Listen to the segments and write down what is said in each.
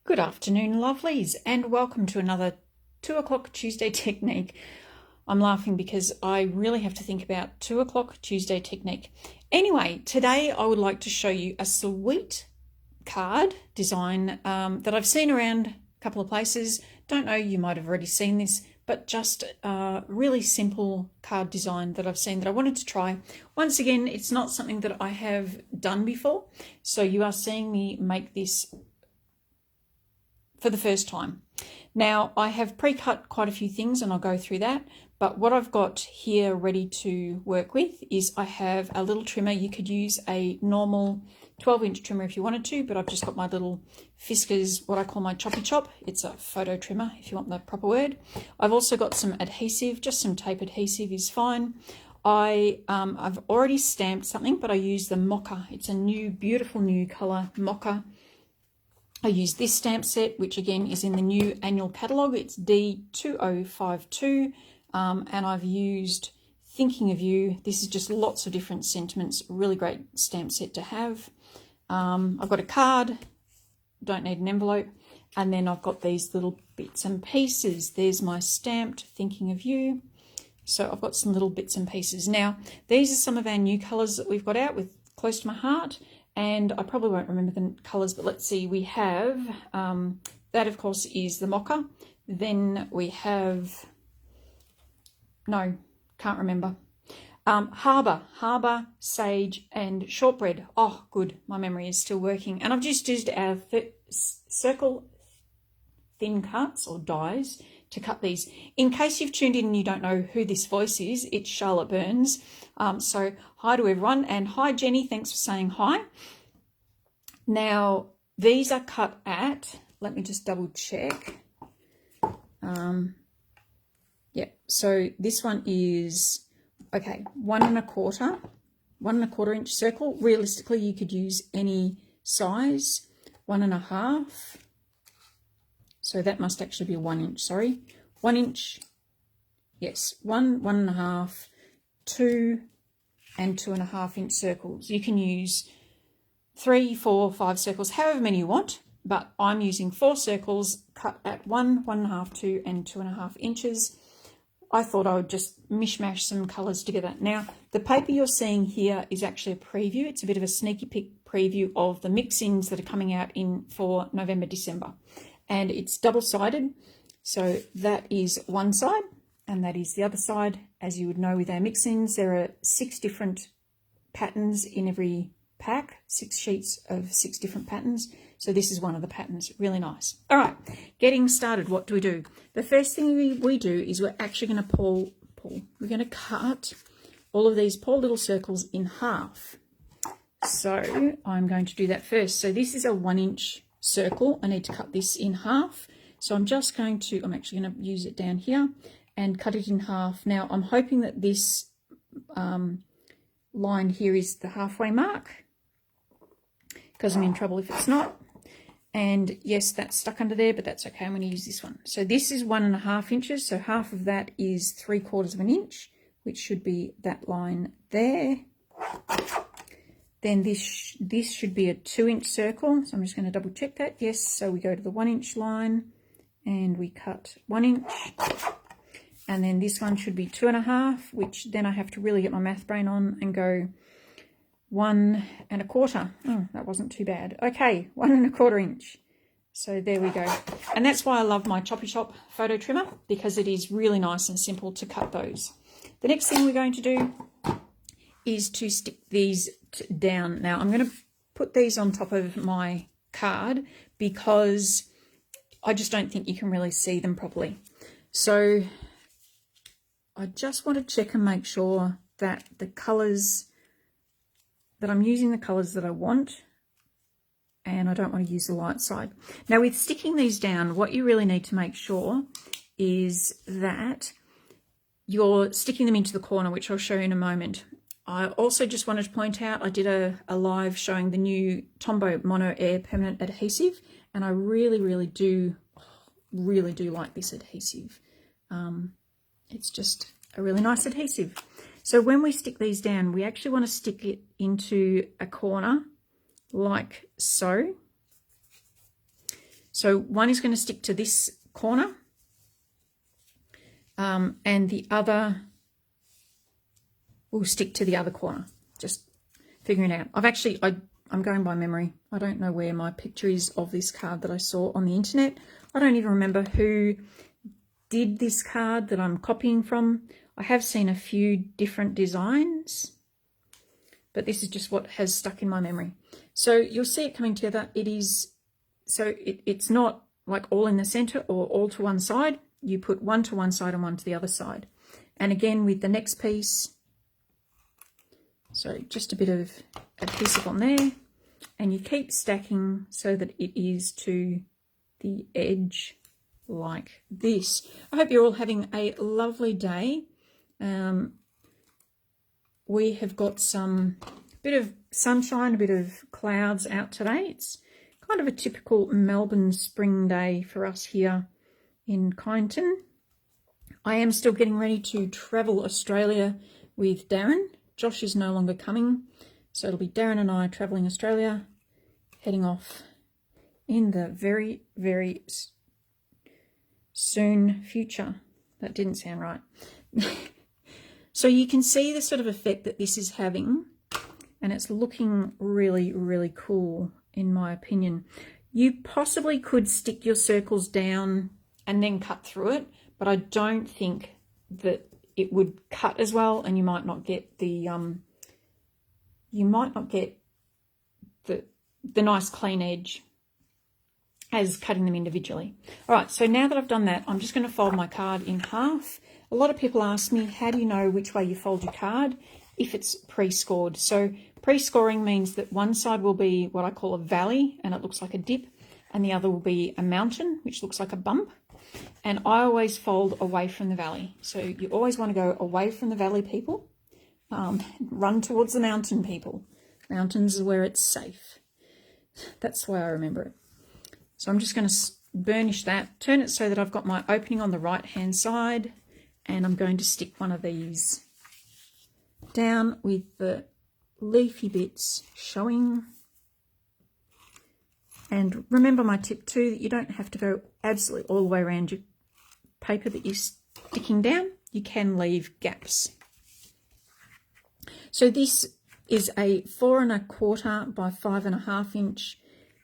Good afternoon, lovelies, and welcome to another 2 o'clock Tuesday technique. I'm laughing because I really have to think about 2 o'clock Tuesday technique. Anyway, today I would like to show you a sweet card design that I've seen around a couple of places. Don't know, you might have already seen this, but just a really simple card design that I've seen that I wanted to try. Once again, it's not something that I have done before, so you are seeing me make this for the first time. Now, I have pre-cut quite a few things and I'll go through that, but what I've got here ready to work with is I have a little trimmer. You could use a normal 12-inch trimmer if you wanted to, but I've just got my little Fiskars, what I call my choppy chop. It's a photo trimmer if you want the proper word. I've also got some adhesive, just some tape adhesive is fine. I've already stamped something, but I use the Mocha. It's a new, beautiful new color, Mocha. I use this stamp set, which again is in the new annual catalogue. It's D2052, and I've used Thinking of You. This is just lots of different sentiments. Really great stamp set to have. I've got a card, don't need an envelope, and then I've got these little bits and pieces. There's my stamped Thinking of You. So I've got some little bits and pieces. Now, these are some of our new colours that we've got out with Close to My Heart. And I probably won't remember the colours, but let's see. We have, that of course is the Mocha. Then we have, no, can't remember. Harbour, Sage and Shortbread. Oh, good. My memory is still working. And I've just used our circle thin cuts or dies to cut these. In case you've tuned in and you don't know who this voice is, it's Charlotte Burns. So hi to everyone, and hi Jenny, thanks for saying hi. Now these are cut at, let me just double check. Yeah, so this one is, okay, 1 1/4 inch circle. Realistically, you could use any size, 1 1/2. So that must actually be a 1 inch, sorry. 1 inch, yes, 1 1/2, 2 and 2 1/2 inch circles. You can use 3, 4, 5 circles, however many you want, but I'm using 4 circles cut at 1 1/2, 2 and 2 1/2 inches. I thought I would just mishmash some colours together. Now, the paper you're seeing here is actually a preview. It's a bit of a sneaky peek preview of the mix-ins that are coming out in for November, December. And it's double-sided, so that is one side and that is the other side. As you would know with our mix-ins, there are 6 different patterns in every pack, 6 sheets of 6 different patterns. So this is one of the patterns, really nice. All right, getting started, what do we do? The first thing we do is we're actually going to we're going to cut all of these poor little circles in half. So I'm going to do that first. So this is a 1 inch circle. I need to cut this in half. So I'm just going to, I'm actually going to use it down here and cut it in half. Now I'm hoping that this line here is the halfway mark, because I'm in trouble if it's not. And yes, that's stuck under there, but that's okay. I'm going to use this one. So this is 1 1/2 inches. So half of that is 3/4 of an inch, which should be that line there. Then this should be a 2 inch circle. So I'm just going to double check that. Yes, so we go to the 1 inch line and we cut 1 inch. And then this one should be 2 1/2, which then I have to really get my math brain on and go 1 1/4. Oh, that wasn't too bad. Okay, 1 1/4 inch. So there we go. And that's why I love my Choppy Chop photo trimmer, because it is really nice and simple to cut those. The next thing we're going to do is to stick these down. Now I'm going to put these on top of my card because I just don't think you can really see them properly. So I just want to check and make sure that the colours, that I'm using the colours that I want, and I don't want to use the light side. Now with sticking these down, what you really need to make sure is that you're sticking them into the corner, which I'll show you in a moment. I also just wanted to point out, I did a live showing the new Tombow Mono Air Permanent Adhesive, and I really do like this adhesive. It's just a really nice adhesive. So when we stick these down, we actually want to stick it into a corner like so. So one is going to stick to this corner, and the other will stick to the other corner. Just figuring it out. I'm going by memory. I don't know where my picture is of this card that I saw on the internet. I don't even remember who did this card that I'm copying from. I have seen a few different designs, but this is just what has stuck in my memory. So you'll see it coming together. It's not like all in the center or all to one side. You put one to one side and one to the other side. And again with the next piece, so just a bit of adhesive on there, and you keep stacking so that it is to the edge like this. I hope you're all having a lovely day. We have got some bit of sunshine, a bit of clouds out today. It's kind of a typical Melbourne spring day for us here in Kyneton. I am still getting ready to travel Australia with Darren. Josh is no longer coming, so it'll be Darren and I traveling Australia, heading off in the very, very soon future. That didn't sound right. So you can see the sort of effect that this is having, and it's looking really, really cool in my opinion. You possibly could stick your circles down and then cut through it, but I don't think that it would cut as well, and you might not get the the nice clean edge as cutting them individually. All right, so now that I've done that, I'm just going to fold my card in half. A lot of people ask me, how do you know which way you fold your card if it's pre-scored? So pre-scoring means that one side will be what I call a valley, and it looks like a dip, and the other will be a mountain, which looks like a bump. And I always fold away from the valley. So you always want to go away from the valley, people. Run towards the mountain, people. Mountains is where it's safe. That's why I remember it. So I'm just going to burnish that, turn it so that I've got my opening on the right-hand side, and I'm going to stick one of these down with the leafy bits showing. And remember my tip too, that you don't have to go absolutely all the way around your paper that you're sticking down. You can leave gaps. So this is a 4 1/4 by 5 1/2 inch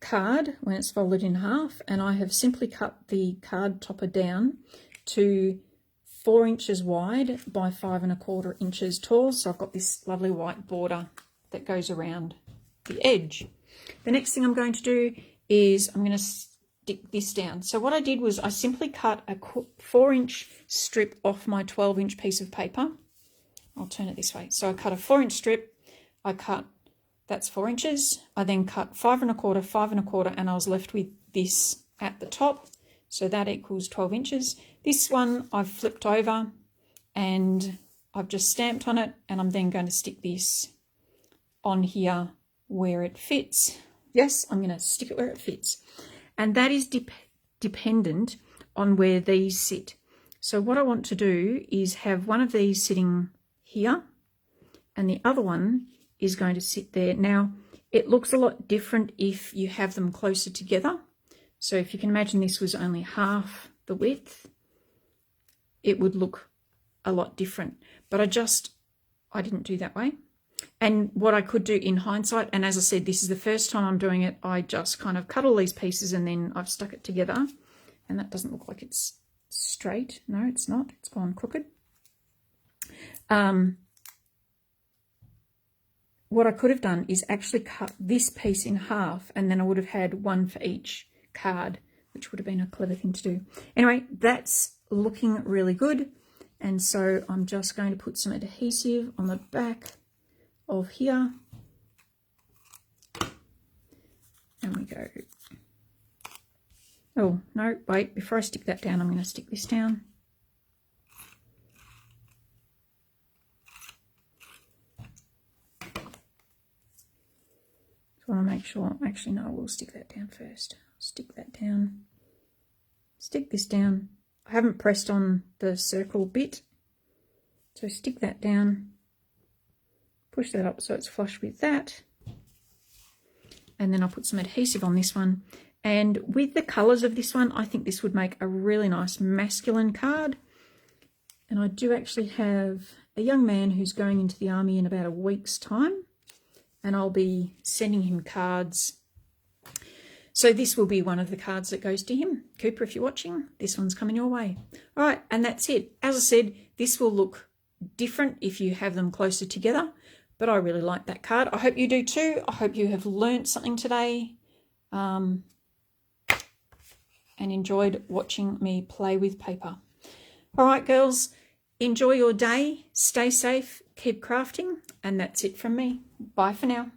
card when it's folded in half, and I have simply cut the card topper down to 4 inches wide by 5 1/4 inches tall. So I've got this lovely white border that goes around the edge. The next thing I'm going to do is I'm going to stick this down. So what I did was I simply cut a 4-inch strip off my 12-inch piece of paper. I'll turn it this way. So I cut a 4-inch strip. That's 4 inches. I then cut 5 1/4, 5 1/4, and I was left with this at the top. So that equals 12 inches. This one I've flipped over and I've just stamped on it, and I'm then going to stick this on here where it fits. Yes, I'm going to stick it where it fits. And that is dependent on where these sit. So what I want to do is have one of these sitting here, and the other one is going to sit there. Now, it looks a lot different if you have them closer together. So if you can imagine this was only half the width, it would look a lot different. But I didn't do that way. And what I could do in hindsight, and as I said, this is the first time I'm doing it, I just kind of cut all these pieces and then I've stuck it together. And that doesn't look like it's straight. No, it's not. It's gone crooked. What I could have done is actually cut this piece in half, and then I would have had one for each card, which would have been a clever thing to do. Anyway, that's looking really good. And so I'm just going to put some adhesive on the back of here. And we go. Oh, no, wait, before I stick that down, I'm going to stick this down. I want to make sure, actually no, we'll stick that down first. Stick that down, stick this down. I haven't pressed on the circle bit, so stick that down, push that up so it's flush with that, and then I'll put some adhesive on this one. And with the colours of this one, I think this would make a really nice masculine card. And I do actually have a young man who's going into the army in about a week's time, and I'll be sending him cards. So this will be one of the cards that goes to him. Cooper, if you're watching, this one's coming your way. All right, and that's it. As I said, this will look different if you have them closer together, but I really like that card. I hope you do too. I hope you have learnt something today and enjoyed watching me play with paper. All right, girls, enjoy your day. Stay safe. Keep crafting. And that's it from me. Bye for now.